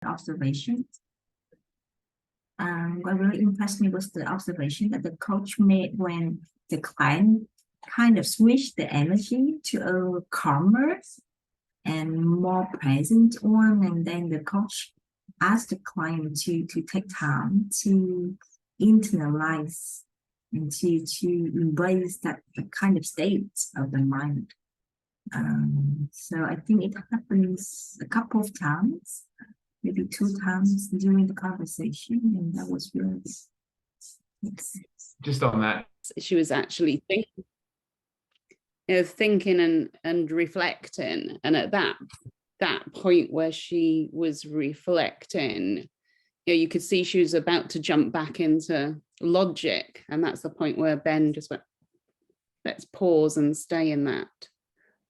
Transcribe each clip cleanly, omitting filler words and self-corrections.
observation. What really impressed me was the observation that the coach made when the client kind of switched the energy to a calmer and more present one, and then the coach asked the client to take time to internalize and to embrace that kind of state of the mind. So I think it happens a couple of times, maybe 2 times during the conversation, and that was really yes. Just on that, she was actually thinking and reflecting, and at that point where she was reflecting, you could see she was about to jump back into logic, and that's the point where Ben just went, let's pause and stay in that.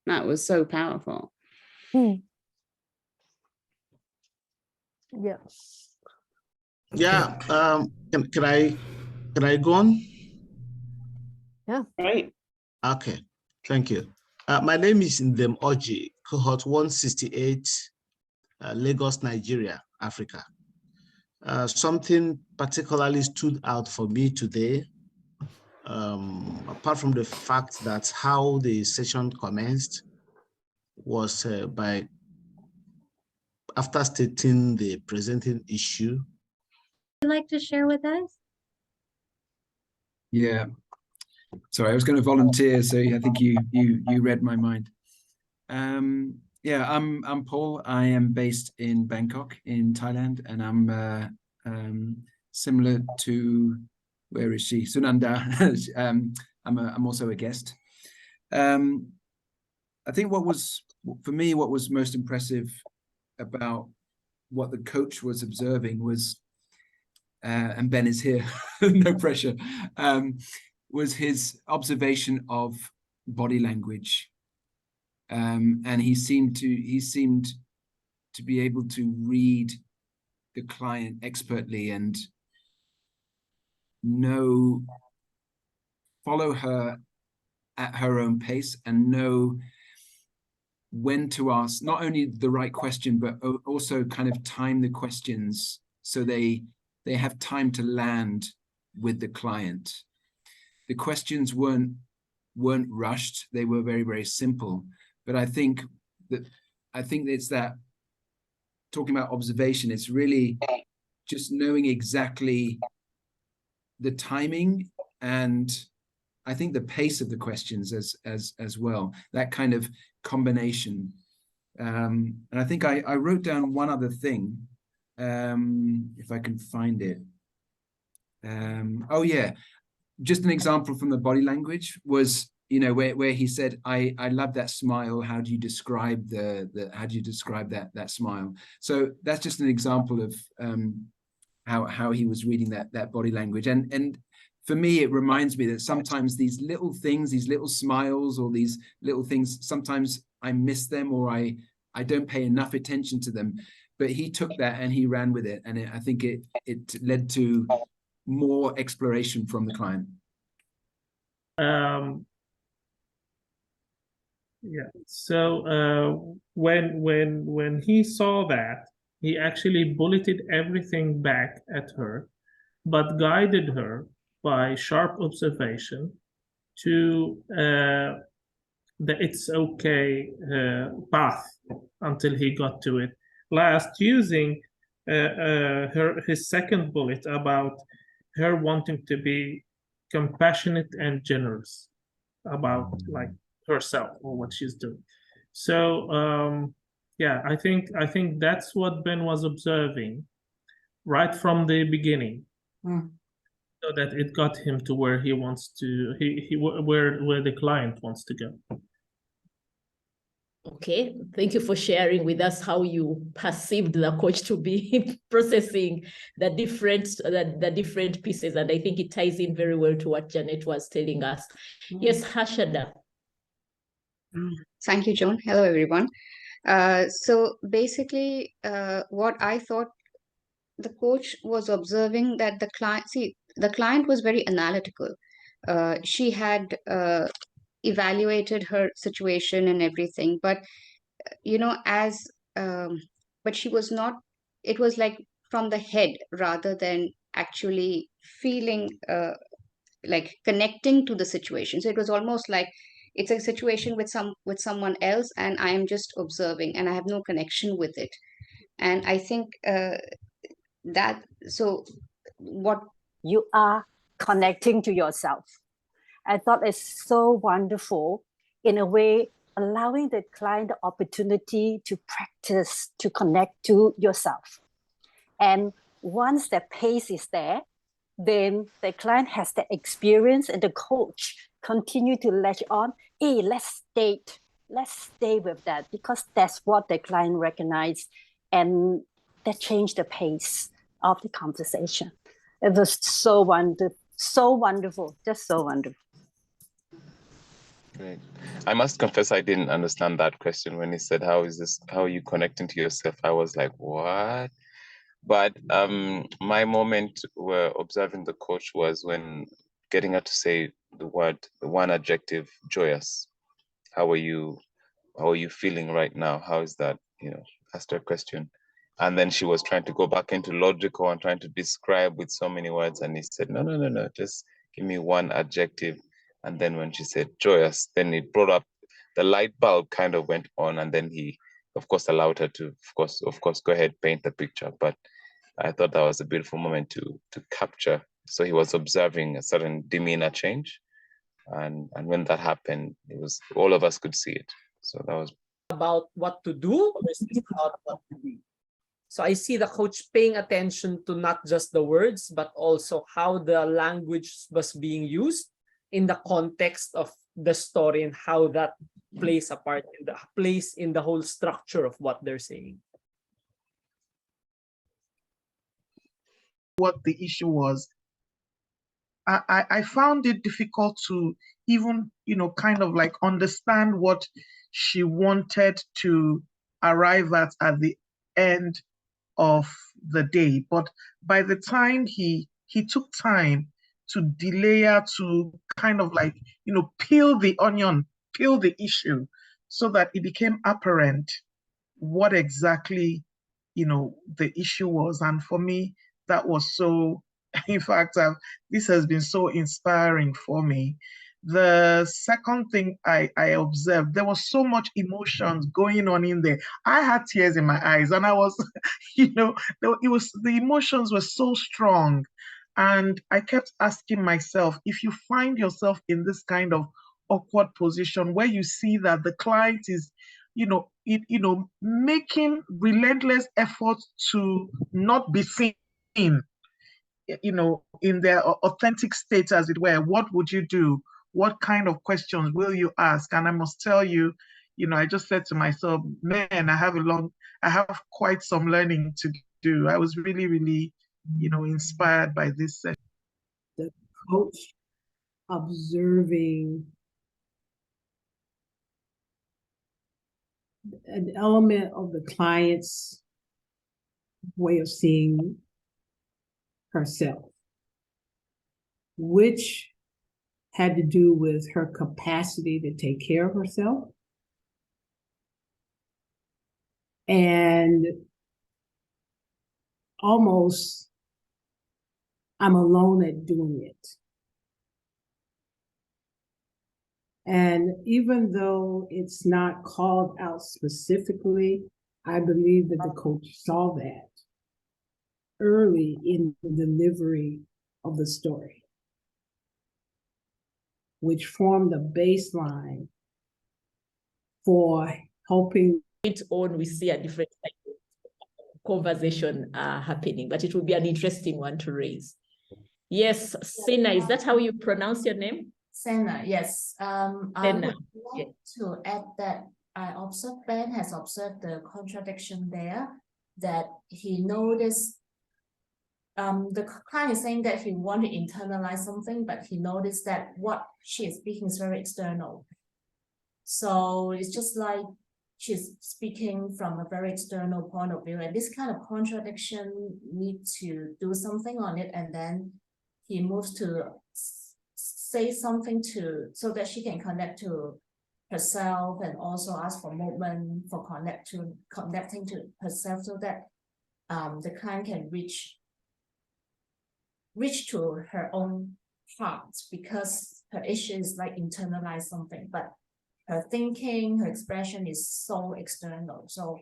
That was so powerful. Yeah. Yeah. Can I go on? Yeah. Right. Okay. Thank you. My name is Ndem Oji, cohort 168, Lagos, Nigeria, Africa. Something particularly stood out for me today, apart from the fact that how the session commenced was after stating the presenting issue. Would you like to share with us? yeah. Sorry, I was going to volunteer, so I think you read my mind. Yeah, I'm Paul. I am based in Bangkok in Thailand, and I'm similar to, where is she? Sunanda. I'm also a guest. I think what was most impressive about what the coach was observing was, and Ben is here, no pressure, was his observation of body language. And he seemed to be able to read the client expertly and follow her at her own pace and know when to ask not only the right question, but also kind of time the questions so they have time to land with the client. The questions weren't rushed. They were very, very simple. But I think it's that, talking about observation, it's really just knowing exactly the timing and I think the pace of the questions as well, that kind of combination. And I think I wrote down one other thing, if I can find it. Oh yeah, just an example from the body language was, where he said, I love that smile. How do you describe that smile? So that's just an example of how he was reading that body language. And for me, it reminds me that sometimes these little things, these little smiles or these little things, sometimes I miss them or I don't pay enough attention to them. But he took that and he ran with it. And I think it led to more exploration from the client. Yeah. So when he saw that, he actually bulleted everything back at her, but guided her by sharp observation to the it's okay path until he got to it. Last, using his second bullet about her wanting to be compassionate and generous about like herself or what she's doing. So yeah, I think that's what Ben was observing right from the beginning, so that it got him to where he wants to, where the client wants to go. Okay, thank you for sharing with us how you perceived the coach to be processing the different pieces, and I think it ties in very well to what Janet was telling us. Yes, Hashada. Thank you, Joan. Hello, everyone. So basically, what I thought the coach was observing that the client was very analytical. She had evaluated her situation and everything, but but she was not it was like from the head rather than actually feeling like connecting to the situation. So it was almost like it's a situation with someone else, and I am just observing and I have no connection with it. And I think that so what You are connecting to yourself. I thought it's so wonderful, in a way, allowing the client the opportunity to practice, to connect to yourself. And once the pace is there, then the client has the experience and the coach continue to latch on, hey, let's stay with that, because that's what the client recognized, and that changed the pace of the conversation. It was so wonderful, just so wonderful. Great. I must confess, I didn't understand that question when he said, how are you connecting to yourself? I was like, what? But my moment where observing the coach was when getting her to say the one adjective, joyous. How are you feeling right now? How is that? Asked her a question. And then she was trying to go back into logical and trying to describe with so many words. And he said, no, just give me one adjective. And then when she said joyous, then it brought up, the light bulb kind of went on. And then he, of course, allowed her to, of course, go ahead, paint the picture. But I thought that was a beautiful moment to capture. So he was observing a certain demeanor change. And when that happened, it was, all of us could see it. So that was about what to do, or is this about what to be? So I see the coach paying attention to not just the words, but also how the language was being used in the context of the story and how that plays a part in the whole structure of what they're saying. What the issue was, I found it difficult to even, kind of like understand what she wanted to arrive at the end of the day. But by the time he took time to delayer, to kind of like, peel the onion, peel the issue, so that it became apparent what exactly, the issue was. And for me, that was so, in fact, this has been so inspiring for me. The second thing I observed, there was so much emotions going on in there. I had tears in my eyes, and I was, the emotions were so strong. And I kept asking myself, if you find yourself in this kind of awkward position where you see that the client is, making relentless efforts to not be seen, in their authentic state, as it were, what would you do? What kind of questions will you ask? And I must tell you, I just said to myself, man, I have quite some learning to do. I was really, really, inspired by this session. The coach observing an element of the client's way of seeing herself, which had to do with her capacity to take care of herself. And almost, I'm alone at doing it. And even though it's not called out specifically, I believe that the coach saw that early in the delivery of the story, which formed the baseline for helping. We see a different conversation happening, but it will be an interesting one to raise. Yes, Sena, is that how you pronounce your name? Sena, yes. I would like to add that I observed, Ben has observed the contradiction there, that he noticed the client is saying that he want to internalize something, but he noticed that what she is speaking is very external. So it's just like she's speaking from a very external point of view, and this kind of contradiction need to do something on it, and then he moves to say something so that she can connect to herself, and also ask for movement for connecting to herself, so that the client can reach to her own heart, because her issue is like internalize something, but her thinking, her expression is so external. So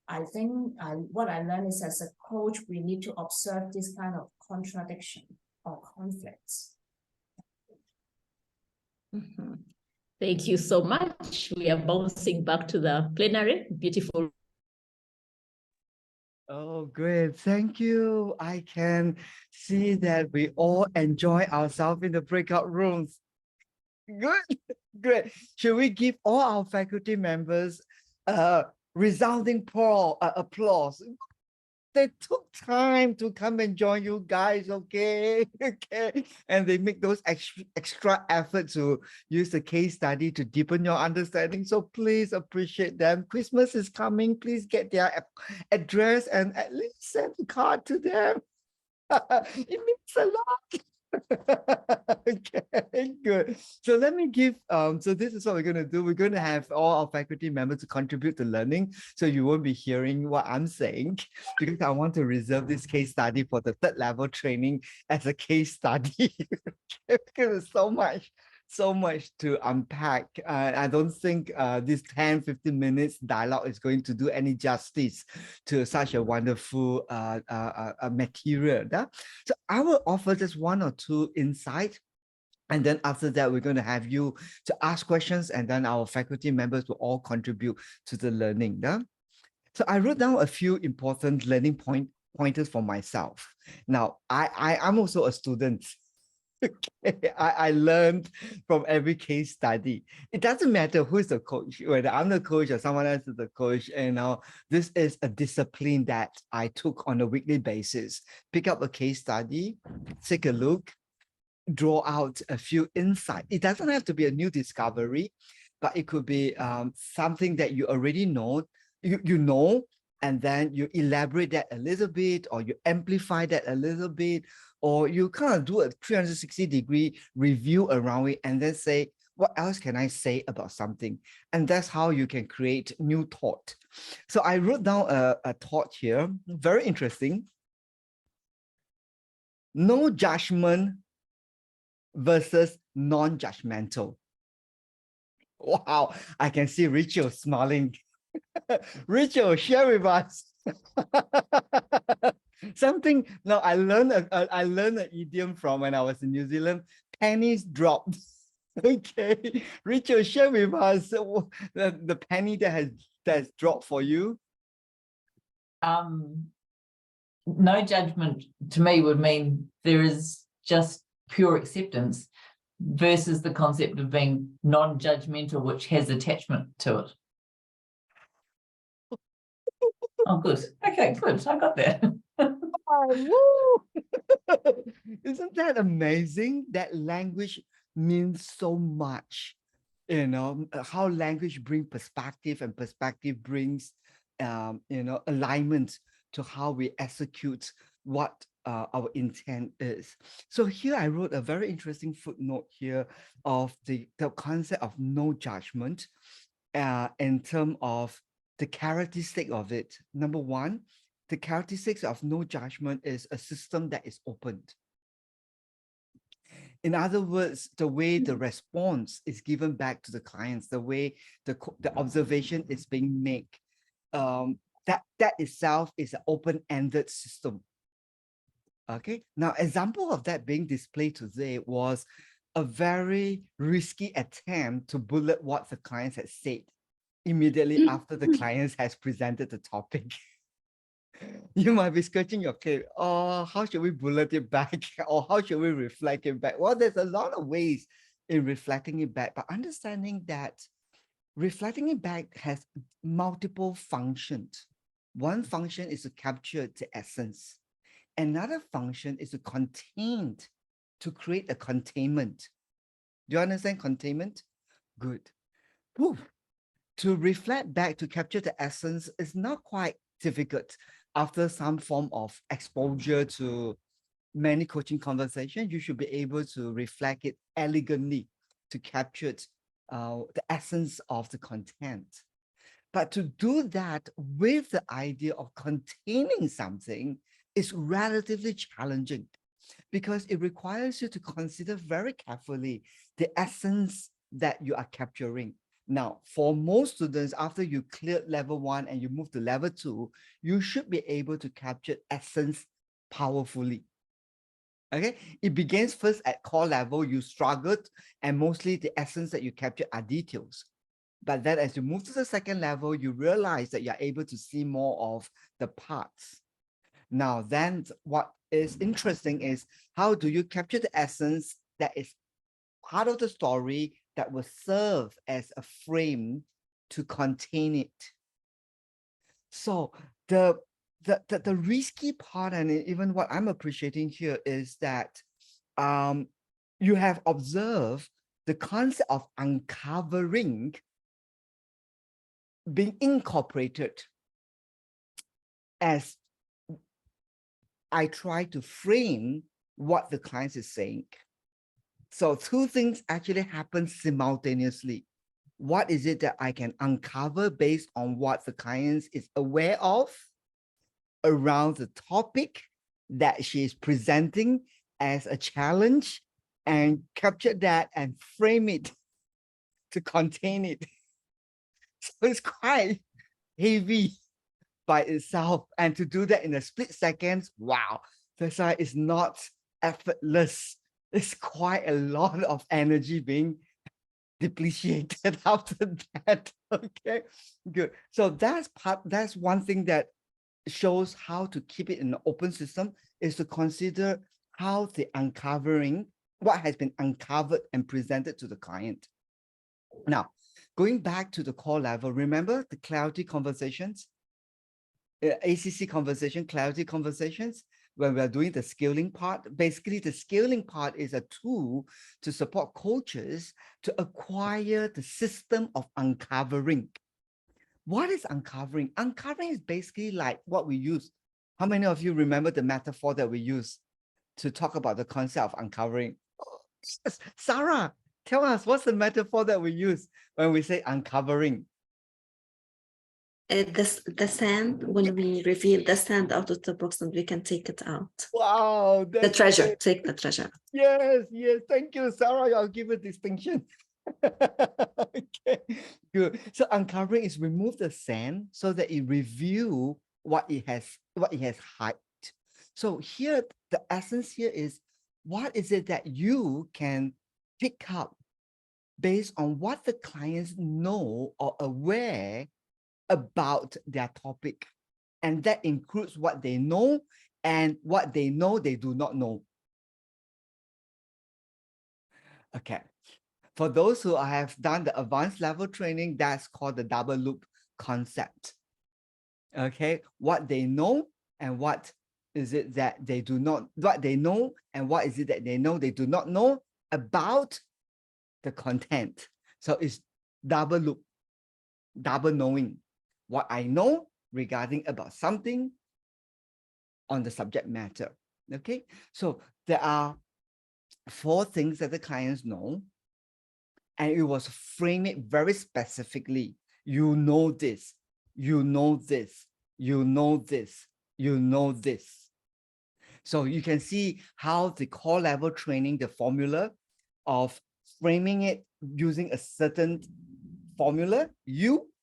I think what I learned is, as a coach, we need to observe this kind of contradiction or conflicts. Thank you so much. We are bouncing back to the plenary. Beautiful. Oh, great. Thank you. I can see that we all enjoy ourselves in the breakout rooms. Good. Great. Should we give all our faculty members resounding applause? They took time to come and join you guys, okay? Okay. And they make those extra effort to use the case study to deepen your understanding. So please appreciate them. Christmas is coming. Please get their address and at least send a card to them. It means a lot. Okay, good. So let me give, so this is what we're going to do. We're going to have all our faculty members to contribute to learning. So you won't be hearing what I'm saying, because I want to reserve this case study for the third level training as a case study. Because there's so much to unpack. I don't think this 10-15 minutes dialogue is going to do any justice to such a wonderful material. So I will offer just one or two insights. And then after that, we're going to have you to ask questions, and then our faculty members will all contribute to the learning. So I wrote down a few important learning pointers for myself. Now, I'm also a student. Okay. I learned from every case study. It doesn't matter who is the coach, whether I'm the coach or someone else is the coach. And this is a discipline that I took on a weekly basis. Pick up a case study, take a look, draw out a few insights. It doesn't have to be a new discovery, but it could be something that you already know, you know, and then you elaborate that a little bit, or you amplify that a little bit, or you kind of do a 360-degree review around it and then say, what else can I say about something? And that's how you can create new thought. So I wrote down a thought here, very interesting. No judgment versus non-judgmental. Wow, I can see Rachel smiling. Rachel, share with us. Something. Now I learned an idiom from when I was in New Zealand. Pennies dropped. Okay, Rachel, share with us the penny that has dropped for you. No judgment to me would mean there is just pure acceptance versus the concept of being non-judgmental, which has attachment to it. Oh, good. Okay, good. I got that. Isn't that amazing? That language means so much. You know, how language brings perspective, and perspective brings, alignment to how we execute what our intent is. So here I wrote a very interesting footnote here of the concept of no judgment in terms of the characteristic of it. Number one, the characteristics of no judgment is a system that is opened. In other words, the way the response is given back to the clients, the way the observation is being made, that itself is an open-ended system. Okay, now example of that being displayed today was a very risky attempt to bullet what the clients had said immediately after the clients has presented the topic. You might be scratching your head. Oh, how should we bullet it back? Or how should we reflect it back? Well, there's a lot of ways in reflecting it back, but understanding that reflecting it back has multiple functions. One function is to capture the essence. Another function is to contain, to create a containment. Do you understand containment? Good. Whew. To reflect back, to capture the essence is not quite difficult. After some form of exposure to many coaching conversations, you should be able to reflect it elegantly to capture the essence of the content. But to do that with the idea of containing something is relatively challenging because it requires you to consider very carefully the essence that you are capturing. Now, for most students, after you cleared level 1 and you move to level 2, you should be able to capture essence powerfully. Okay, it begins first at core level, you struggled, and mostly the essence that you capture are details. But then as you move to the second level, you realize that you're able to see more of the parts. Now, then what is interesting is how do you capture the essence that is part of the story that will serve as a frame to contain it. So the risky part, and even what I'm appreciating here, is that you have observed the concept of uncovering being incorporated as I try to frame what the client is saying. So two things actually happen simultaneously. What is it that I can uncover based on what the client is aware of around the topic that she is presenting as a challenge, and capture that and frame it to contain it. So it's quite heavy by itself. And to do that in a split second, wow, that's why it's not effortless. It's quite a lot of energy being depreciated after that. Okay, good. So that's one thing that shows how to keep it in an open system, is to consider how the uncovering, what has been uncovered and presented to the client. Now, going back to the core level, remember the clarity conversations, ACC conversation, clarity conversations, when we're doing the scaling part. Basically, the scaling part is a tool to support coaches to acquire the system of uncovering. What is uncovering? Uncovering is basically like what we use. How many of you remember the metaphor that we use to talk about the concept of uncovering? Oh, yes. Sarah, tell us, what's the metaphor that we use when we say uncovering? The sand, when we reveal the sand out of the box and we can take it out. Wow. The treasure, take the treasure. Yes, yes. Thank you, Sarah. I'll give a distinction. Okay, good. So uncovering is remove the sand so that it reveal what it has hid. So here, the essence here is, what is it that you can pick up based on what the clients know or aware about their topic? And that includes what they know and what they know they do not know. Okay. For those who have done the advanced level training, that's called the double loop concept. Okay, what they know and what is it that they do not, what they know and what is it that they know they do not know about the content. So it's double loop, double knowing. What I know regarding about something on the subject matter. Okay, so there are 4 things that the clients know, and it was framed it very specifically. You know this, you know this, you know this, you know this. So you can see how the core level training, the formula of framing it using a certain formula,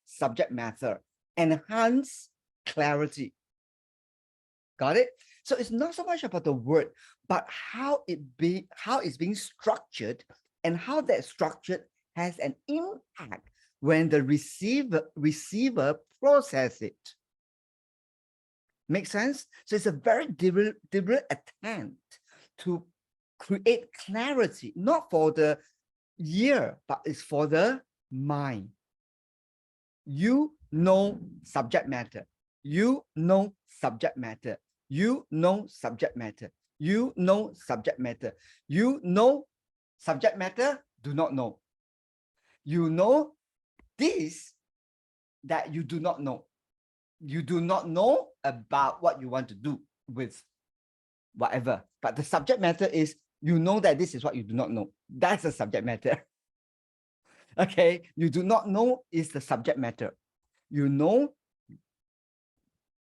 subject matter, enhance clarity. Got it? So it's not so much about the word, but how it's being structured, and how that structure has an impact when the receiver process it. Make sense? So it's a very deliberate attempt to create clarity, not for the ear, but it's for the mind. You know subject matter. You know subject matter. You know subject matter. You know subject matter. You know subject matter, do not know. You know this that you do not know. You do not know about what you want to do with whatever. But the subject matter is, you know that this is what you do not know. That's the subject matter. Okay, you do not know is the subject matter. You know,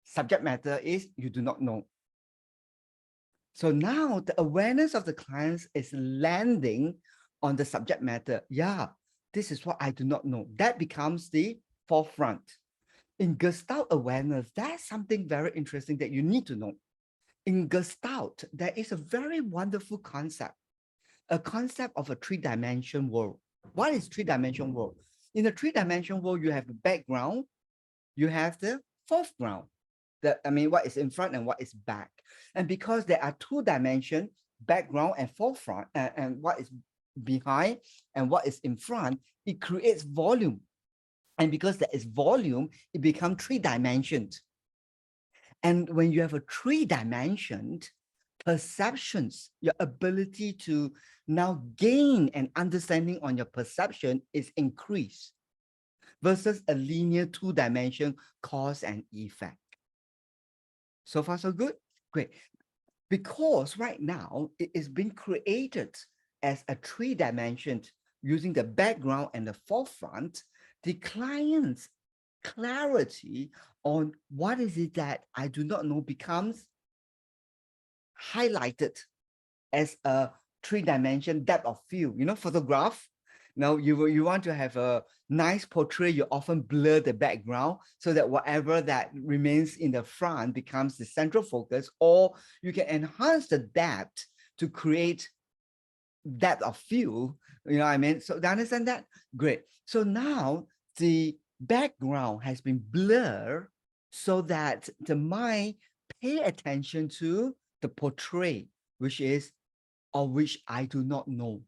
subject matter is you do not know. So now the awareness of the clients is landing on the subject matter. Yeah, this is what I do not know. That becomes the forefront. In Gestalt awareness, that's something very interesting that you need to know. In Gestalt, there is a very wonderful concept, a concept of a three-dimension world. What is three-dimension world? In the three-dimension world, you have the background, you have the foreground. What is in front and what is back. And because there are two dimensions, background and forefront, and what is behind and what is in front, it creates volume. And because there is volume, it becomes three-dimensioned. And when you have a three-dimensioned perceptions, your ability to now gain an understanding on your perception is increased versus a linear two-dimension cause and effect. So far, so good? Great. Because right now, it is being created as a three-dimension using the background and the forefront, the client's clarity on what is it that I do not know becomes highlighted as a three-dimension depth of field. You know, photograph. Now you want to have a nice portrait, you often blur the background so that whatever that remains in the front becomes the central focus, or you can enhance the depth to create depth of field. You know what I mean? So do you understand that? Great. So now the background has been blurred so that the mind pay attention to the portrait, which is of which I do not know.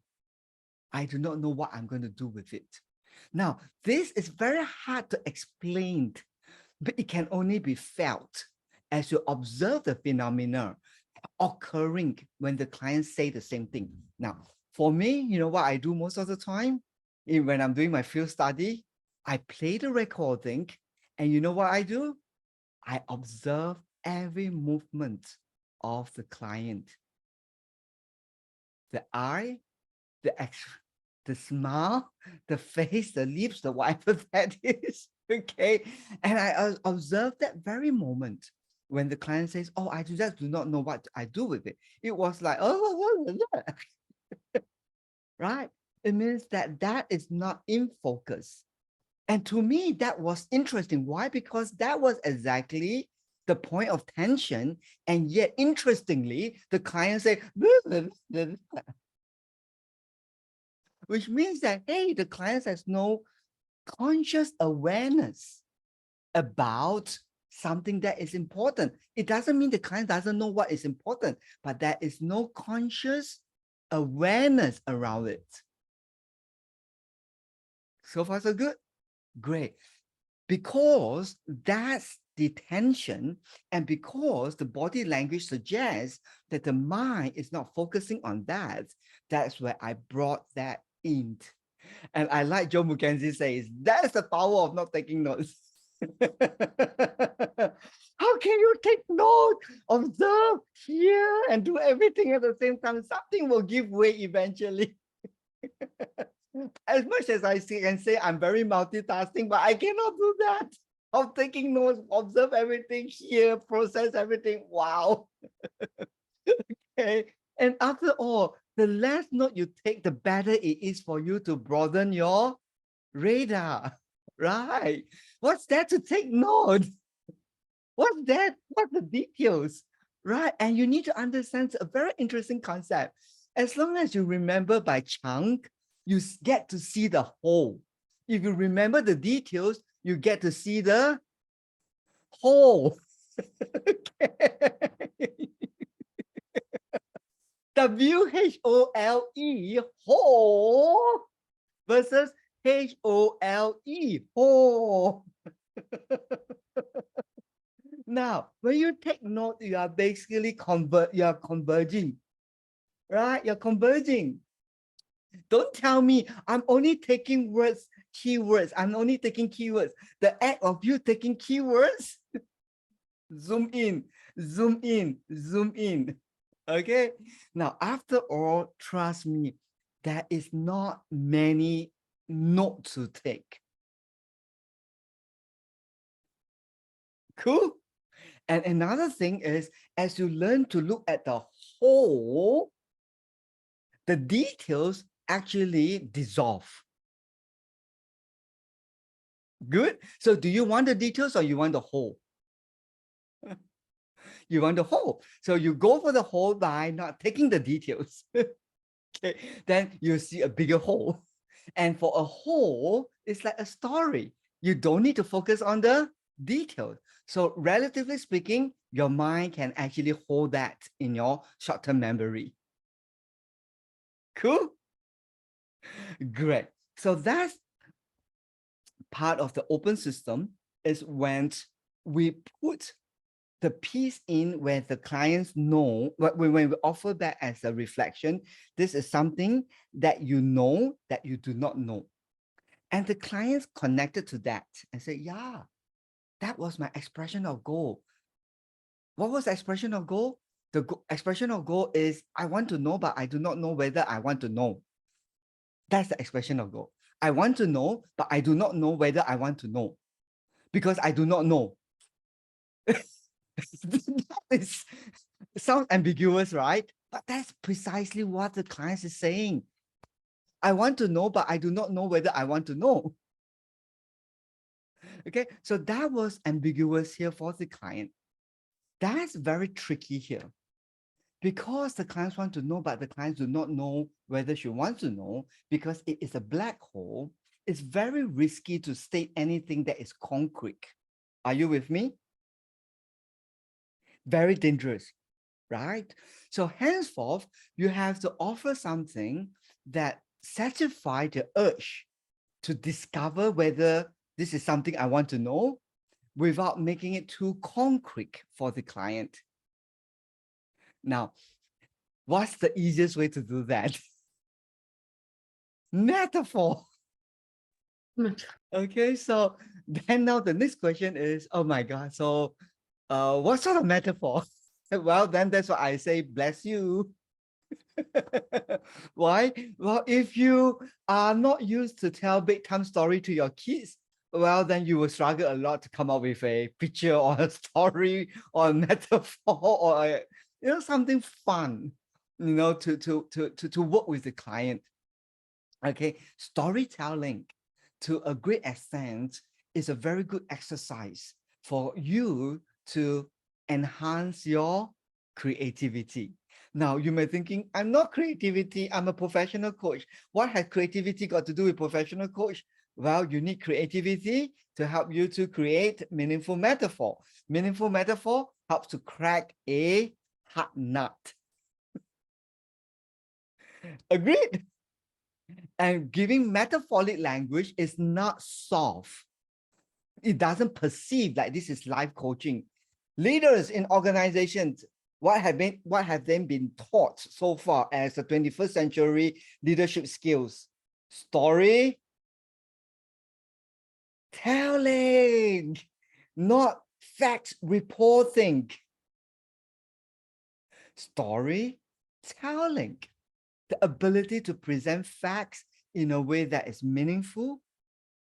I do not know what I'm going to do with it. Now, this is very hard to explain, but it can only be felt as you observe the phenomena occurring when the clients say the same thing. Now, for me, you know what I do most of the time? When I'm doing my field study, I play the recording, and you know what I do? I observe every movement of the client. The eye, the smile, the face, the lips, the whatever that is, okay? And I observe that very moment when the client says, oh, I just do not know what I do with it. It was like, oh, right? It means that that is not in focus. And to me, that was interesting. Why? Because that was exactly the point of tension. And yet, interestingly, the client said, which means that, hey, the client has no conscious awareness about something that is important. It doesn't mean the client doesn't know what is important, but there is no conscious awareness around it. So far, so good? Great. Because that's the tension, and because the body language suggests that the mind is not focusing on that, that's where I brought that in. And I like Joe Mackenzie says, that's the power of not taking notes. How can you take note, observe, hear, and do everything at the same time? Something will give way eventually. As much as I can say I'm very multitasking, but I cannot do that. Of taking notes, observe everything, hear, process everything. Wow. Okay. And after all, the less note you take, the better it is for you to broaden your radar. Right. What's that to take note? What's that? What's the details? Right. And you need to understand a very interesting concept. As long as you remember by chunk, you get to see the whole. If you remember the details, you get to see the whole. W-H-O-L-E, whole, versus H-O-L-E, whole. Now, when you take note, you are basically converging, right? You're converging. Don't tell me I'm only taking words, keywords. I'm only taking keywords. The act of you taking keywords, zoom in, zoom in, zoom in. Okay. Now, after all, trust me, there is not many notes to take. Cool. And another thing is, as you learn to look at the whole, the details actually dissolve. Good. So do you want the details or you want the whole? You want the whole. So you go for the whole by not taking the details. Okay. Then you see a bigger whole. And for a whole, it's like a story. You don't need to focus on the details. So relatively speaking, your mind can actually hold that in your short-term memory. Cool. Great. So that's part of the open system, is when we put the piece in where the clients know, when we offer that as a reflection, this is something that you know that you do not know. And the clients connected to that and say, yeah, that was my expression of goal. What was the expression of goal? The expression of goal is, I want to know, but I do not know whether I want to know. That's the expression of goal. I want to know, but I do not know whether I want to know, because I do not know. That sounds ambiguous, right? But that's precisely what the client is saying. I want to know, but I do not know whether I want to know. Okay, so that was ambiguous here for the client. That's very tricky here, because the clients want to know, but the clients do not know whether she wants to know, because it is a black hole. It's very risky to state anything that is concrete. Are you with me? Very dangerous, right? So henceforth, you have to offer something that satisfies the urge to discover whether this is something I want to know, without making it too concrete for the client. Now, what's the easiest way to do that? Metaphor. Okay, so then now the next question is, oh my God, so what sort of metaphor? Well, then that's why I say, bless you. Why? Well, if you are not used to tell bedtime story to your kids, well, then you will struggle a lot to come up with a picture or a story or a metaphor or a, something fun, to work with the client. Okay, storytelling to a great extent is a very good exercise for you to enhance your creativity. Now, you may be thinking, I'm not creativity, I'm a professional coach. What has creativity got to do with professional coach? Well, you need creativity to help you to create meaningful metaphor. Meaningful metaphor helps to crack a hard nut. Agreed? And giving metaphoric language is not soft. It doesn't perceive like this is life coaching. Leaders in organizations, what have they been taught so far as the 21st century leadership skills? Story telling, not fact reporting. Story telling, the ability to present facts in a way that is meaningful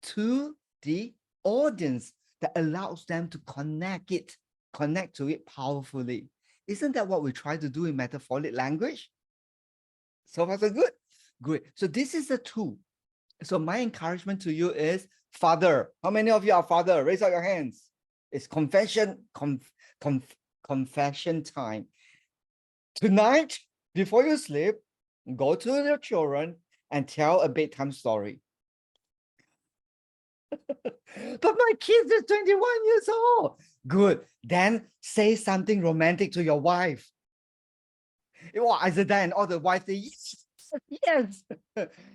to the audience, that allows them to connect to it powerfully. Isn't that what we try to do in metaphoric language? So far, so good. Great. So this is the tool. So my encouragement to you is, father. How many of you are father? Raise up your hands. It's confession time. Tonight, before you sleep, go to your children and tell a bedtime story. But my kids are 21 years old. Good. Then say something romantic to your wife. And all the wives say, yes, yes.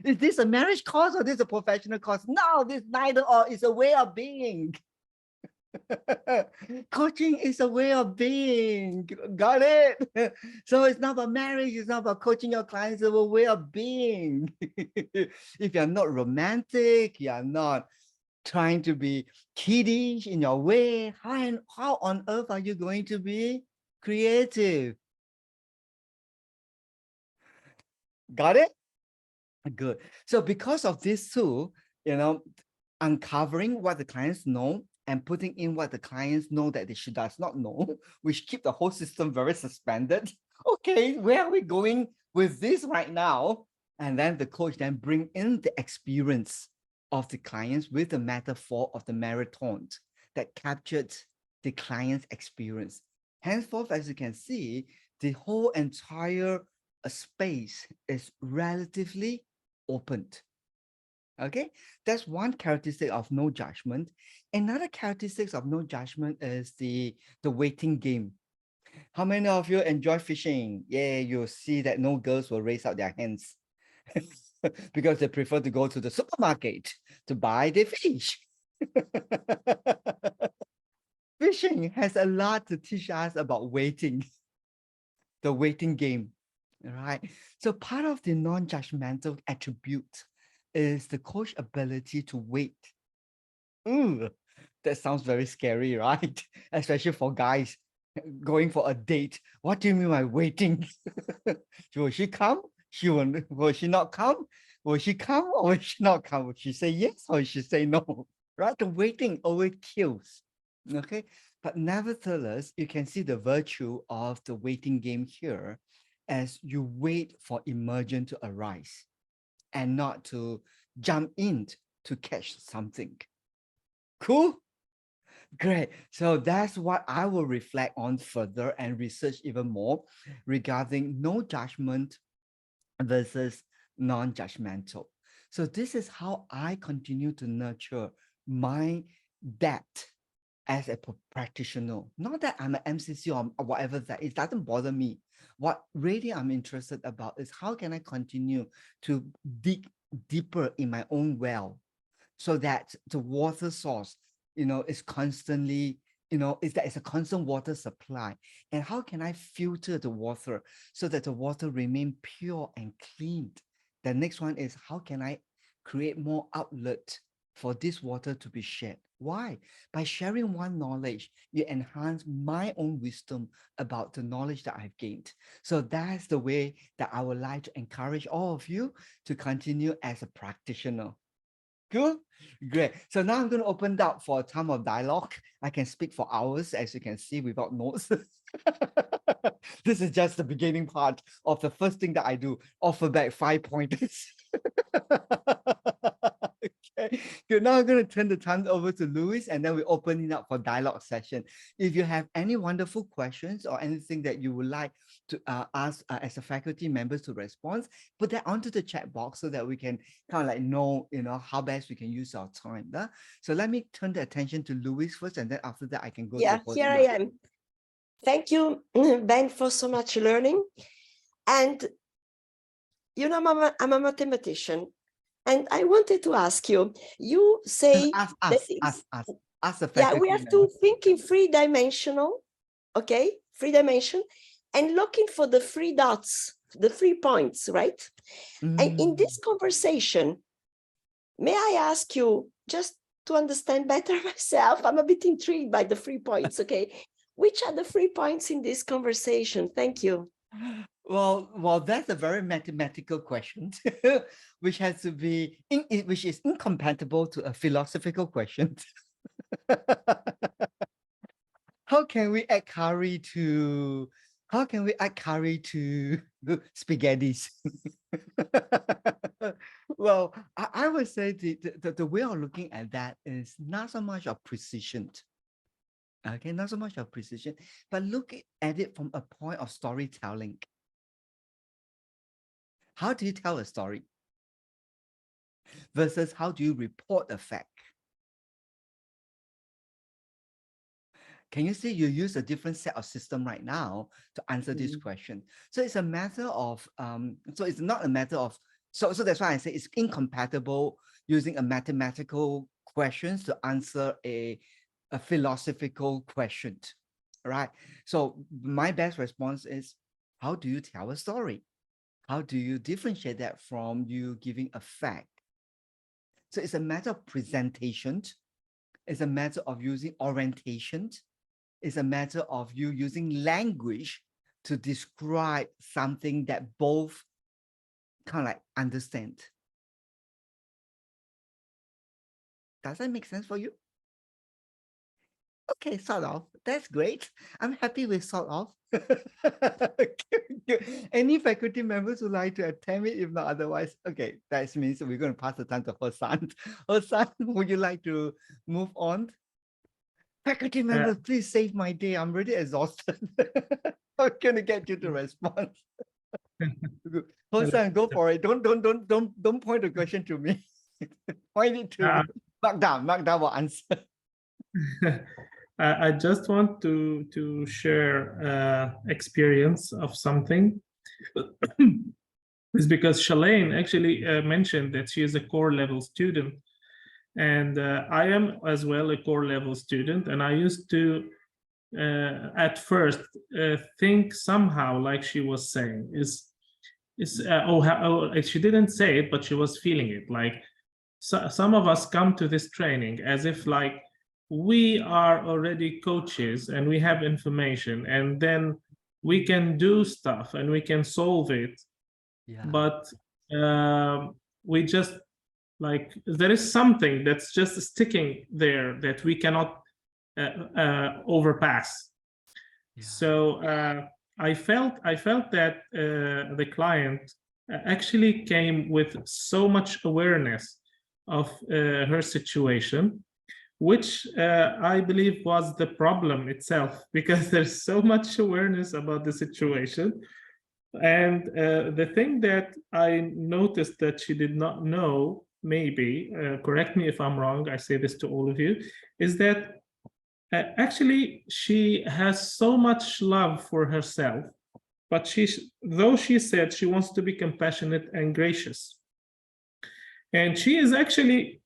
Is this a marriage course or this a professional course? No, this neither or. It's a way of being. Coaching is a way of being. Got it? So it's not about marriage, it's not about coaching your clients, it's a way of being. If you're not romantic, you're not trying to be kiddish in your way, how on earth are you going to be creative? Got it? Good. So because of this tool, uncovering what the clients know and putting in what the clients know that she does not know, which keep the whole system very suspended. Okay, where are we going with this right now? And then the coach then bring in the experience of the clients with the metaphor of the marathon that captured the client's experience. Henceforth, as you can see, the whole entire space is relatively opened. Okay, that's one characteristic of no judgment. Another characteristic of no judgment is the waiting game. How many of you enjoy fishing? Yeah, you'll see that no girls will raise out their hands because they prefer to go to the supermarket to buy the fish. Fishing has a lot to teach us about waiting, the waiting game, right? So part of the non-judgmental attribute is the coach ability to wait. Ooh, that sounds very scary, right? Especially for guys going for a date. What do you mean by waiting? Will she come? Will she not come? Will she come or will she not come? Will she say yes or will she say no? Right? The waiting always kills. Okay. But nevertheless, you can see the virtue of the waiting game here as you wait for emergence to arise and not to jump in to catch something. Cool? Great. So that's what I will reflect on further and research even more regarding no judgment versus non-judgmental. So this is how I continue to nurture my depth as a practitioner. Not that I'm an MCC or whatever that, it doesn't bother me. What really I'm interested about is how can I continue to dig deeper in my own well so that the water source, is constantly, is that it's a constant water supply. And how can I filter the water so that the water remain pure and clean? The next one is how can I create more outlet for this water to be shared? Why? By sharing one knowledge, you enhance my own wisdom about the knowledge that I've gained. So that's the way that I would like to encourage all of you to continue as a practitioner. Good, great. So now I'm going to open up for a time of dialogue. I can speak for hours, as you can see, without notes. This is just the beginning part of the first thing that I do, offer back 5 pointers. Okay, good. Now I'm going to turn the time over to Louis, and then we open it up for dialogue session. If you have any wonderful questions or anything that you would like to ask as a faculty members to respond, put that onto the chat box so that we can kind of like know, how best we can use our time. So let me turn the attention to Louis first, and then after that I can go Yeah, to here I am. Thank you, Ben, for so much learning. And I'm a mathematician, and I wanted to ask you. You say ask the faculty. Yeah, we have to think in three-dimensional, okay, 3 dimension, and looking for the 3 dots, the 3 points, right? And in this conversation, may I ask you, just to understand better myself, I'm a bit intrigued by the 3 points, okay? Which are the 3 points in this conversation? Thank you. Well, that's a very mathematical question, which has to be, which is incompatible to a philosophical question. How can we add curry to spaghettis? Well, I would say the way of looking at that is not so much of precision. Okay, not so much of precision, but look at it from a point of storytelling. How do you tell a story versus how do you report a fact? Can you see you use a different set of system right now to answer this question? So it's a matter of, so it's not a matter of, so that's why I say it's incompatible using a mathematical questions to answer a philosophical question, right? So my best response is, how do you tell a story? How do you differentiate that from you giving a fact? So it's a matter of presentation. It's a matter of using orientation. It's a matter of you using language to describe something that both kind of like understand. Does that make sense for you? Okay, sort of. That's great. I'm happy with sort of. Any faculty members who like to attempt it, if not otherwise, okay, that means we're going to pass the time to Hosan. Hosan, would you like to move on? Faculty members, please save my day. I'm really exhausted. I'm going to get you to respond. Hosan, go for it. Don't point the question to me. Point it to Magda will answer. I just want to share experience of something. It's because Shalane actually mentioned that she is a core level student, and I am as well a core level student, and I used to at first think somehow like she was saying she didn't say it, but she was feeling it, like some of us come to this training as if like we are already coaches and we have information, and then we can do stuff and we can solve it. But we just like there is something that's just sticking there that we cannot overpass. So I felt that the client actually came with so much awareness of her situation, which I believe was the problem itself, because there's so much awareness about the situation. And the thing that I noticed that she did not know, maybe, correct me if I'm wrong, I say this to all of you, is that actually she has so much love for herself, but though she said she wants to be compassionate and gracious, and she is actually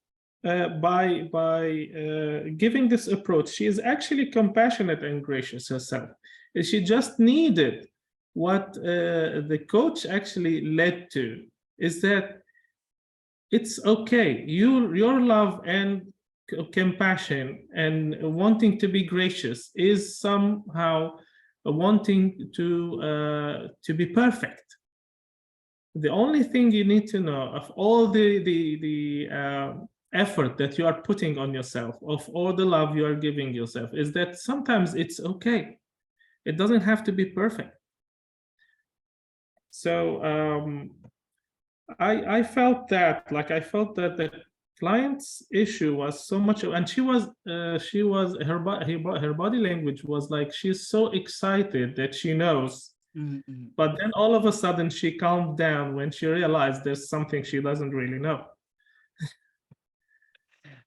by giving this approach, she is actually compassionate and gracious herself. She just needed what the coach actually led to, is that it's okay. Your love and compassion and wanting to be gracious is somehow wanting to be perfect. The only thing you need to know of all the effort that you are putting on yourself, of all the love you are giving yourself, is that sometimes it's okay. It doesn't have to be perfect. So I felt that the client's issue was so much, and her body language was like she's so excited that she knows. But then all of a sudden she calmed down when she realized there's something she doesn't really know.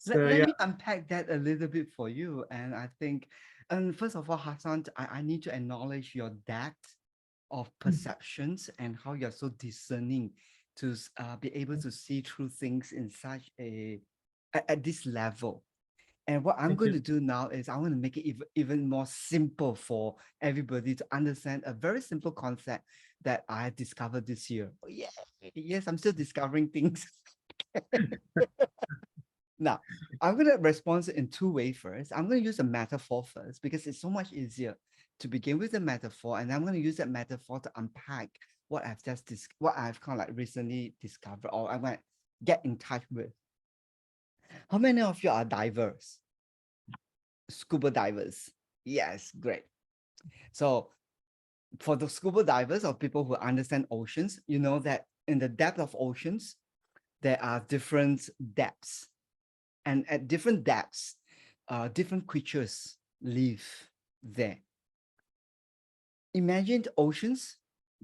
Let me unpack that a little bit for you. And I think, first of all, Hassan, I need to acknowledge your depth of perceptions and how you're so discerning to be able to see through things in such at this level. And what I'm going to do now is I want to make it even more simple for everybody to understand a very simple concept that I discovered this year. Oh, yeah. Yes, I'm still discovering things. Now, I'm going to respond in two ways first. I'm going to use a metaphor first because it's so much easier to begin with a metaphor, and I'm going to use that metaphor to unpack what I've what I've kind of like recently discovered, or I might get in touch with. How many of you are divers? Scuba divers? Yes, great. So for the scuba divers or people who understand oceans, you know that in the depth of oceans, there are different depths. And at different depths, different creatures live there. Imagine oceans,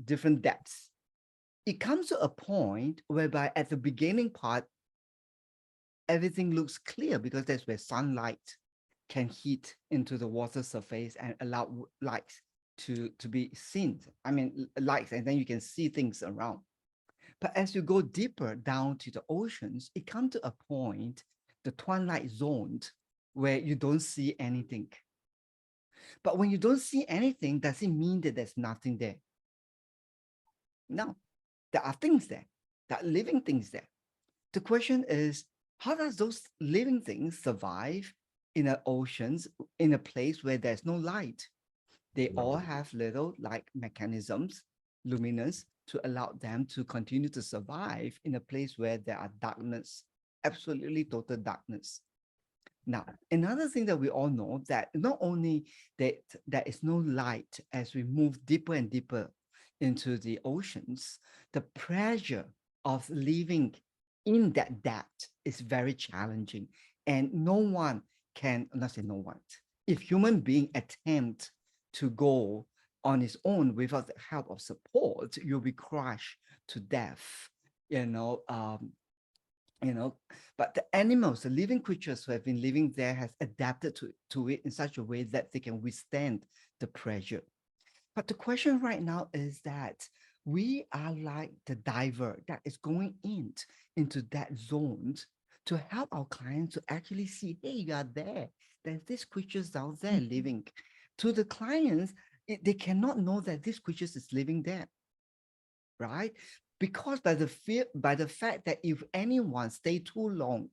different depths. It comes to a point whereby at the beginning part, everything looks clear because that's where sunlight can hit into the water surface and allow light to be seen. I mean, lights, and then you can see things around. But as you go deeper down to the oceans, it comes to a point, the twilight zone, where you don't see anything. But when you don't see anything, does it mean that there's nothing there? No, there are things there, there are living things there. The question is, how does those living things survive in the oceans, in a place where there's no light? They all have little light mechanisms, luminous, to allow them to continue to survive in a place where there are darkness, absolutely total darkness. Now, another thing that we all know that not only that there is no light as we move deeper and deeper into the oceans, the pressure of living in that depth is very challenging. And no one can, not say no one, if human being attempt to go on its own without the help of support, you'll be crushed to death, but the animals, the living creatures who have been living there has adapted to it in such a way that they can withstand the pressure. But the question right now is that we are like the diver that is going into that zone to help our clients to actually see, hey, you are there. There's these creatures out there living. To the clients, they cannot know that these creatures is living there, right? Because by the fact that if anyone stay too long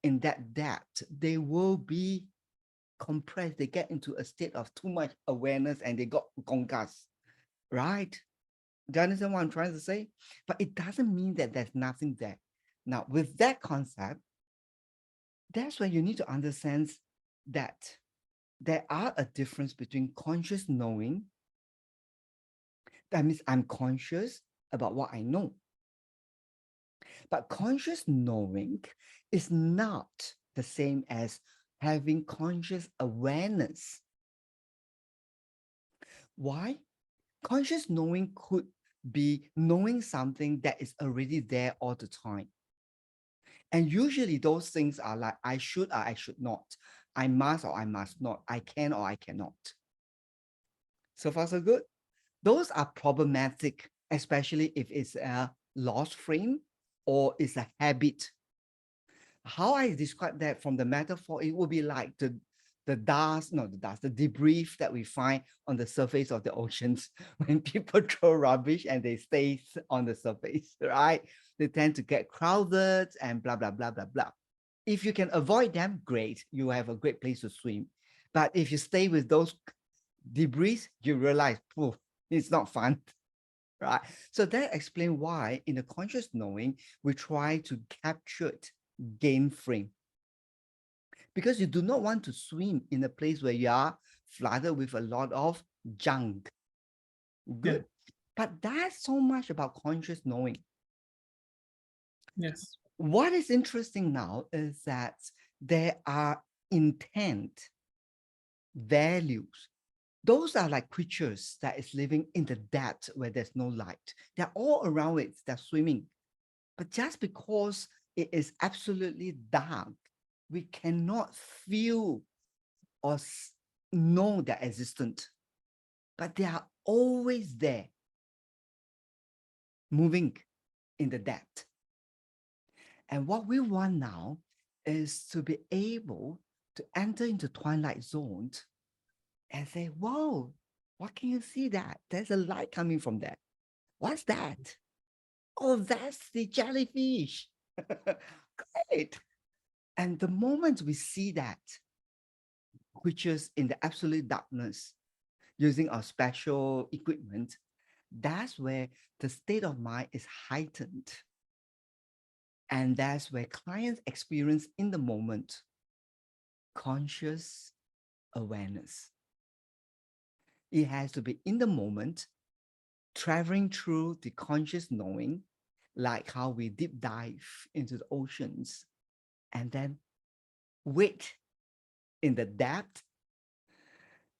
in that depth, they will be compressed. They get into a state of too much awareness and they got concussed, right? Do you understand what I'm trying to say? But it doesn't mean that there's nothing there. Now, with that concept, that's where you need to understand that there are a difference between conscious knowing. That means I'm conscious about what I know. But conscious knowing is not the same as having conscious awareness. Why? Conscious knowing could be knowing something that is already there all the time. And usually those things are like, I should or I should not. I must or I must not. I can or I cannot. So far, so good. Those are problematic, especially if it's a lost frame or it's a habit. How I describe that from the metaphor, it would be like the debris that we find on the surface of the oceans when people throw rubbish and they stay on the surface, right? They tend to get crowded and blah, blah, blah, blah, blah. If you can avoid them, great. You have a great place to swim. But if you stay with those debris, you realize, poof, it's not fun, right? So that explains why in the conscious knowing, we try to capture it, gain frame. Because you do not want to swim in a place where you are flooded with a lot of junk. Good. Yeah. But that's so much about conscious knowing. Yes. What is interesting now is that there are intent, values. Those are like creatures that is living in the depth where there's no light. They're all around it, they're swimming. But just because it is absolutely dark, we cannot feel or know their existence. But they are always there, moving in the depth. And what we want now is to be able to enter into twilight zones and say, whoa, what can you see that? There's a light coming from there. What's that? Oh, that's the jellyfish. Great. And the moment we see that, creatures in the absolute darkness, using our special equipment, that's where the state of mind is heightened. And that's where clients experience in the moment conscious awareness. It has to be in the moment, traveling through the conscious knowing, like how we deep dive into the oceans and then wait in the depth,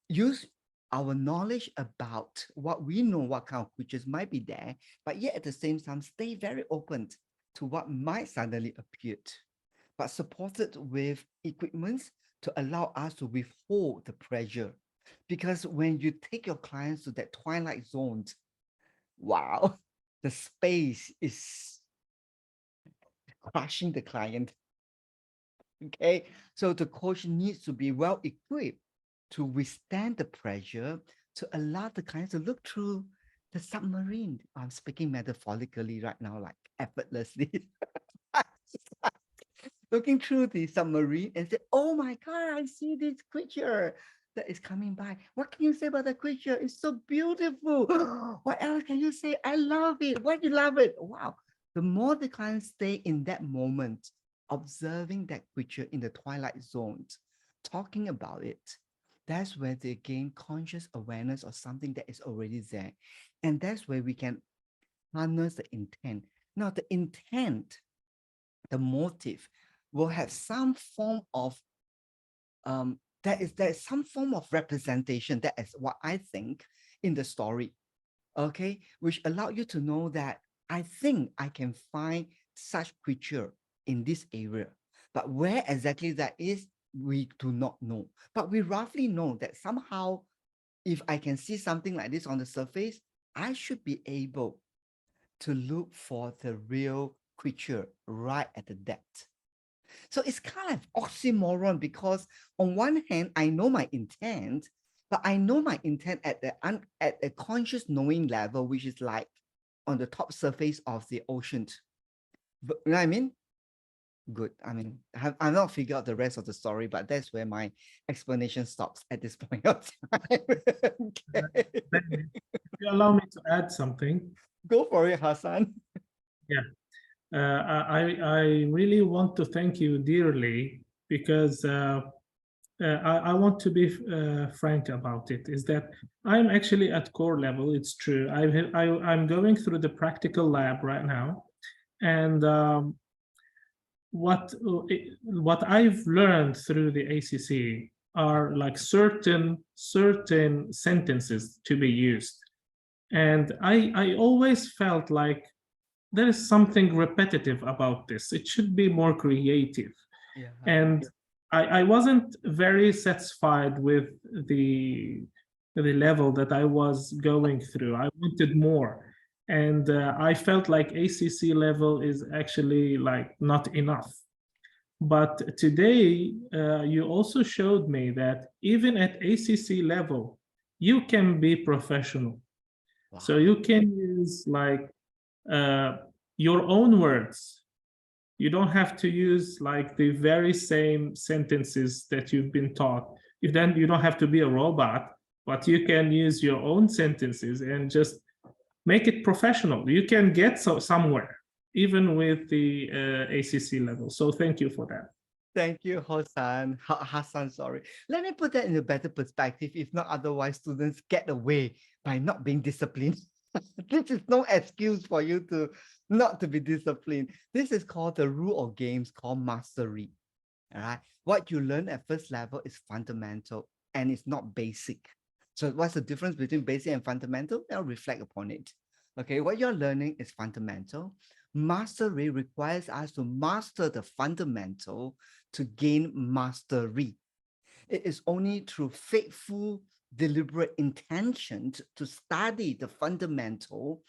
use our knowledge about what we know, what kind of creatures might be there, but yet at the same time, stay very open to what might suddenly appear, but supported with equipment to allow us to withhold the pressure. Because when you take your clients to that twilight zone, wow, the space is crushing the client. Okay, so the coach needs to be well equipped to withstand the pressure, to allow the client to look through the submarine. I'm speaking metaphorically right now, like effortlessly. Looking through the submarine and say, oh my God, I see this creature that is coming by. What can you say about the creature? It's so beautiful. What else can you say? I love it. Why do you love it? Wow. The more the clients stay in that moment, observing that creature in the twilight zone, talking about it, that's where they gain conscious awareness of something that is already there. And that's where we can harness the intent. Now, the intent, the motive, will have some form of there is some form of representation. That is what I think in the story, okay, which allow you to know that I think I can find such creature in this area, but where exactly that is, we do not know. But we roughly know that somehow, if I can see something like this on the surface, I should be able to look for the real creature right at the depth. So it's kind of oxymoron, because on one hand, I know my intent, but I know my intent at a conscious knowing level, which is like on the top surface of the ocean. But, you know what I mean? Good. I mean, I've not figured out the rest of the story, but that's where my explanation stops at this point of time. Okay. If you allow me to add something. Go for it, Hassan. Yeah. I really want to thank you dearly, because I want to be frank about it, is that I'm actually at core level. It's true. I'm going through the practical lab right now. And what I've learned through the ACC are like certain sentences to be used. And I always felt like there is something repetitive about this. It should be more creative. Yeah. And I wasn't very satisfied with the level that I was going through. I wanted more. And I felt like ACC level is actually like not enough. But today, you also showed me that even at ACC level, you can be professional. Wow. So you can use like your own words. You don't have to use like the very same sentences that you've been taught. You don't have to be a robot, but you can use your own sentences and just make it professional. You can get somewhere, even with the ACC level. So thank you for that. Thank you, Hassan, sorry. Let me put that in a better perspective. If not, otherwise students get away by not being disciplined. This is no excuse for you to not to be disciplined. This is called the rule of games called mastery. All right. What you learn at first level is fundamental and it's not basic. So what's the difference between basic and fundamental? I'll reflect upon it. Okay, what you're learning is fundamental. Mastery requires us to master the fundamental to gain mastery. It is only through faithful, deliberate intention to study the fundamental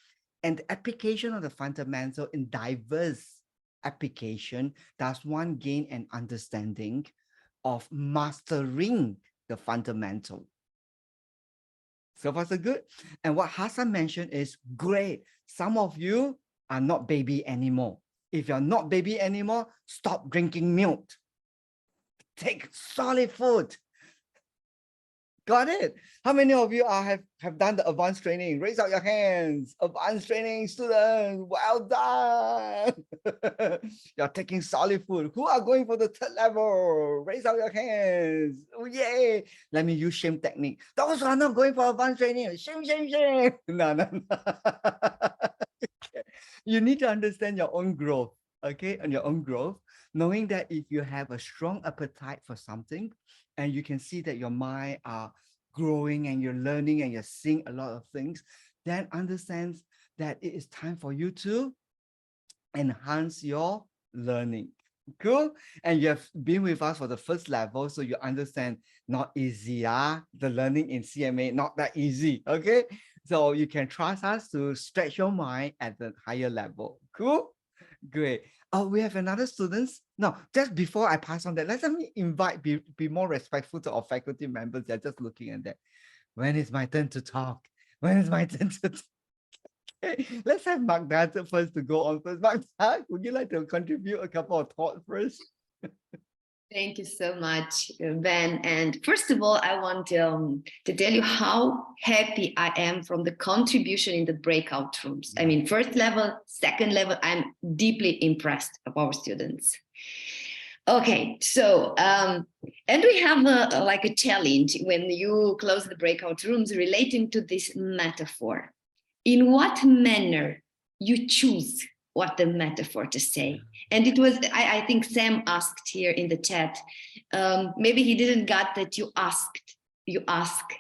and the application of the fundamental in diverse application does one gain an understanding of mastering the fundamental. So far, so good. And what Hassan mentioned is great. Some of you are not baby anymore. If you're not baby anymore, stop drinking milk. Take solid food. Got it? How many of you have done the advanced training? Raise up your hands. Advanced training students, well done. You're taking solid food. Who are going for the third level? Raise up your hands. Oh, yay. Let me use shame technique. Those who are not going for advanced training, shame, shame, shame. No. You need to understand your own growth, okay? And your own growth, knowing that if you have a strong appetite for something, and you can see that your mind are growing and you're learning and you're seeing a lot of things, then understands that it is time for you to enhance your learning. Cool. And you have been with us for the first level, so you understand not easy, the learning in CMA, not that easy. Okay. So you can trust us to stretch your mind at the higher level. Cool. Great. Oh, we have another students. No, just before I pass on that, let me invite, be more respectful to our faculty members. They're just looking at that. When is my turn to talk? When is my turn to talk? Okay, let's have Magda first to go on first. Magda, would you like to contribute a couple of thoughts first? Thank you so much, Ben. And first of all, I want to tell you how happy I am from the contribution in the breakout rooms. I mean, first level, second level, I'm deeply impressed of our students. Okay, so and we have like a challenge when you close the breakout rooms relating to this metaphor. In what manner you choose what the metaphor to say? And it was, I think Sam asked here in the chat, maybe he didn't get that you ask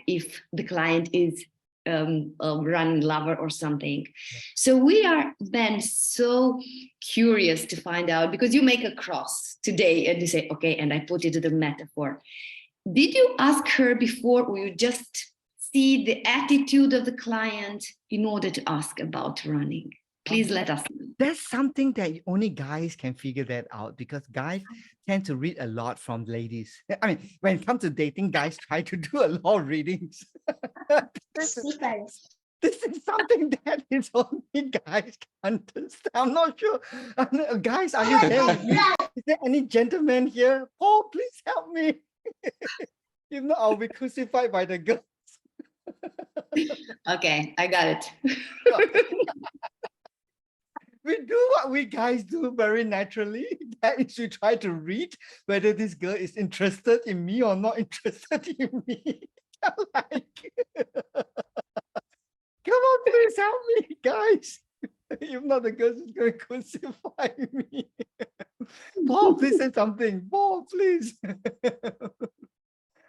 if the client is a running lover or something. So we are then so curious to find out, because you make a cross today and you say, okay, and I put it to the metaphor. Did you ask her before, or you just see the attitude of the client in order to ask about running? Please let us know. That's something that only guys can figure that out, because guys tend to read a lot from ladies. I mean, when it comes to dating, guys try to do a lot of readings. This is something that is only guys can understand. I'm not sure. Guys, are you there with me? Is there any gentleman here? Oh, please help me. If not, I'll be crucified by the girls. Okay, I got it. We do what we guys do very naturally. That is, we try to read whether this girl is interested in me or not interested in me. Like, come on, please help me, guys. If not, the girl is going to crucify me. Paul, please say something. Paul, please.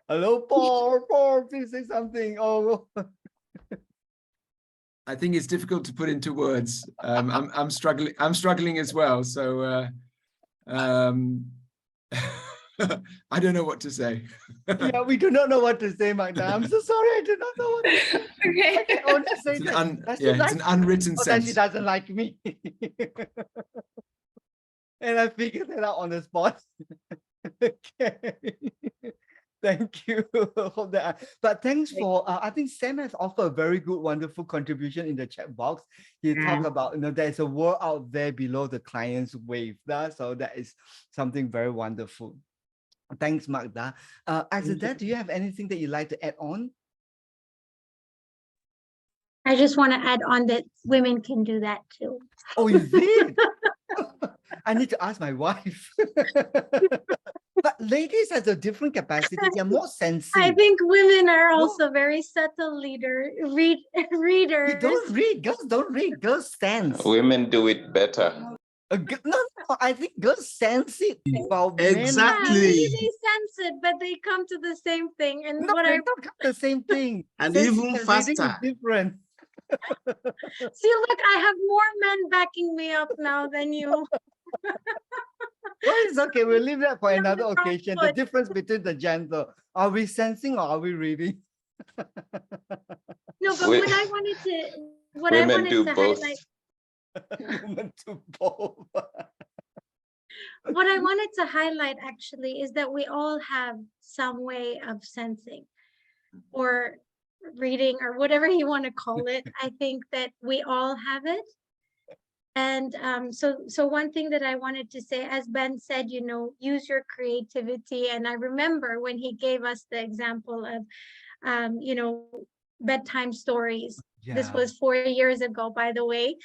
Hello, Paul. Paul, please say something. Oh. I think it's difficult to put into words. I'm struggling. I'm struggling as well. So I don't know what to say. Yeah, we do not know what to say, Magda. I'm so sorry. I do not know what to say. Okay. I can only say It's that. it's an unwritten That sense. she doesn't like me. And I figured that out on the spot. Okay. Thank you. Hope that but thanks for I think Sam has offered a very good, wonderful contribution in the chat box. He talked about, there's a world out there below the client's wave. So that is something very wonderful. Thanks, Magda. Azada, do you have anything that you'd like to add on? I just want to add on that women can do that too. Oh, you did? I need to ask my wife. But ladies has a different capacity. They're more sensing. I think women are also very subtle readers. We don't read. Girls don't read. Girls sense. Women do it better. No, I think girls sense it. Well, Exactly. Yeah, maybe they sense it, but they come to the same thing. And no, what they I don't come the same thing. And Sensing even and reading faster. is different. see, look, I have more men backing me up now than you. Well, it's okay. We'll leave that for another occasion. The foot. difference between the gender. Are we sensing or are we reading? No, but what I wanted to, what I Women wanted do to both. highlight, Women do both. what I wanted to highlight actually is that we all have some way of sensing or reading or whatever you want to call it. I think that we all have it. And so one thing that I wanted to say, as Ben said, use your creativity. And I remember when he gave us the example of, bedtime stories. This was 4 years ago, by the way.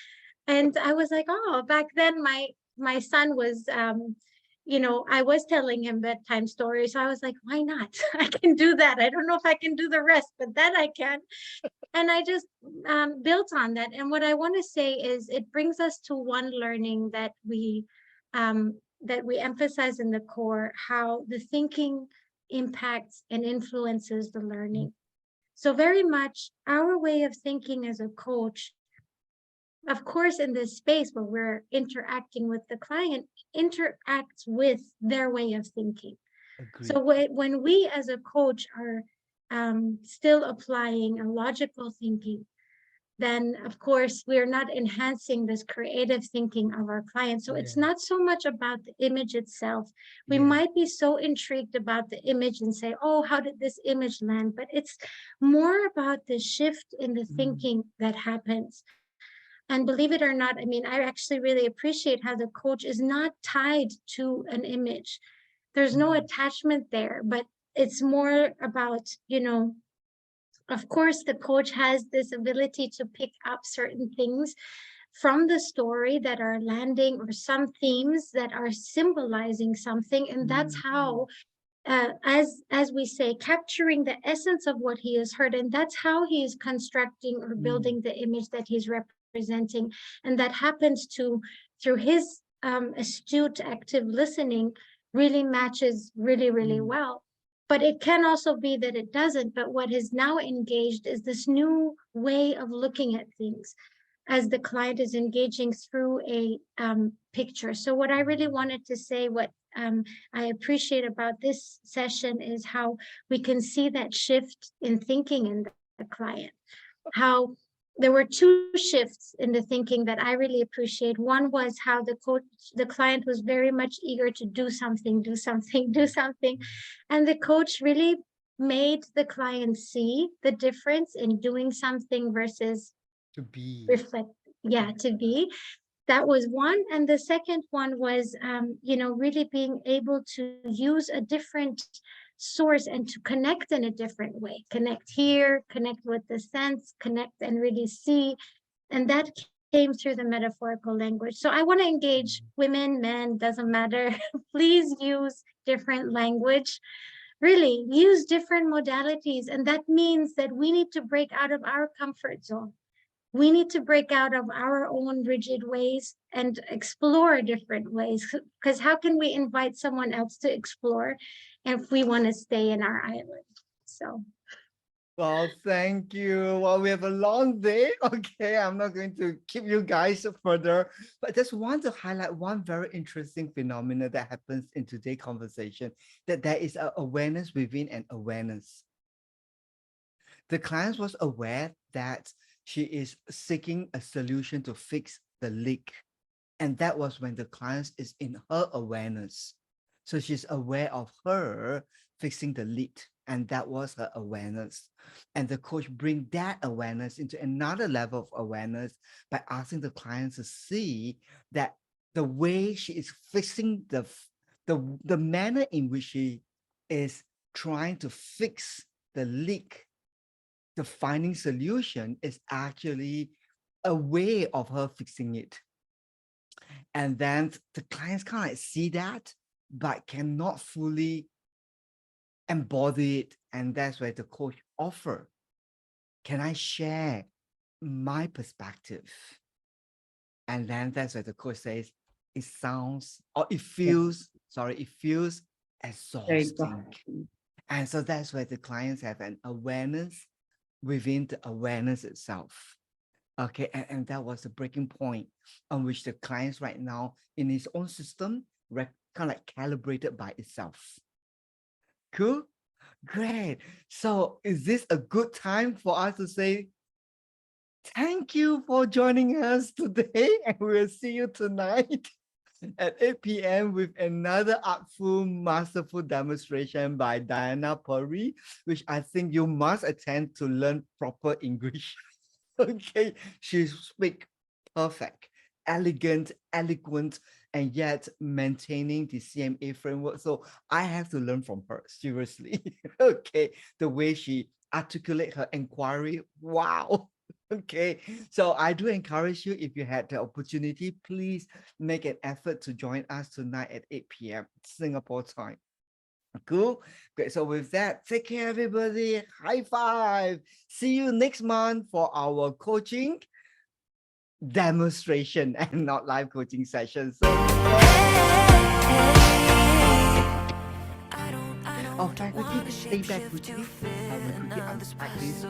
And I was like, oh, back then my son was, I was telling him bedtime stories. So I was like, why not? I can do that. I don't know if I can do the rest, but that I can. And I just built on that. And what I want to say is it brings us to one learning that we emphasize in the core, how the thinking impacts and influences the learning. So very much our way of thinking as a coach, of course, in this space where we're interacting with the client, interacts with their way of thinking. Agreed. So when we as a coach are still applying a logical thinking, then of course we're not enhancing this creative thinking of our clients. So it's not so much about the image itself. We might be so intrigued about the image and say, oh, how did this image land? But it's more about the shift in the thinking that happens. And believe it or not, I mean, I actually really appreciate how the coach is not tied to an image. There's no attachment there, but it's more about, of course, the coach has this ability to pick up certain things from the story that are landing, or some themes that are symbolizing something. And that's how, as we say, capturing the essence of what he has heard. And that's how he is constructing or building the image that he's representing. And that happens through his astute, active listening, really matches really well. But it can also be that it doesn't. But what is now engaged is this new way of looking at things as the client is engaging through a picture. So what I really wanted to say, what I appreciate about this session, is how we can see that shift in thinking in the client. How there were two shifts in the thinking that I really appreciate. One was how the client was very much eager to do something. And the coach really made the client see the difference in doing something versus to be. To be. That was one. And the second one was, really being able to use a different source and to connect in a different way. Connect here, connect with the sense, connect and really see. And that came through the metaphorical language. So I want to engage women, men, doesn't matter. Please use different language. Really use different modalities. And that means that we need to break out of our comfort zone. We need to break out of our own rigid ways and explore different ways. Because how can we invite someone else to explore if we want to stay in our island? So. Well, thank you. Well, we have a long day. Okay, I'm not going to keep you guys further, but I just want to highlight one very interesting phenomenon that happens in today's conversation, that there is an awareness within an awareness. The client was aware that she is seeking a solution to fix the leak. And that was when the client is in her awareness. So she's aware of her fixing the leak. And that was her awareness. And the coach bring that awareness into another level of awareness by asking the client to see that the way she is fixing the manner in which she is trying to fix the leak, the finding solution, is actually a way of her fixing it. And then the clients kind of see that, but cannot fully embody it. And that's where the coach offer, can I share my perspective? And then that's where the coach says, it feels exhausting. And so that's where the clients have an awareness within the awareness itself. Okay, and that was the breaking point on which the clients right now in his own system kind of like calibrated by itself. Cool, great. So is this a good time for us to say thank you for joining us today, and we'll see you tonight at 8 p.m. with another artful, masterful demonstration by Diana Puri, which I think you must attend to learn proper English. Okay, she speaks perfect, elegant, eloquent, and yet maintaining the CMA framework. So I have to learn from her, seriously. Okay, the way she articulates her inquiry, wow. Okay, so I do encourage you, if you had the opportunity, please make an effort to join us tonight at 8 p.m. Singapore time. Cool. Great. So with that, take care, everybody. High five. See you next month for our coaching demonstration and not live coaching session. So faculty, stay back quickly. We'll quickly unpack this.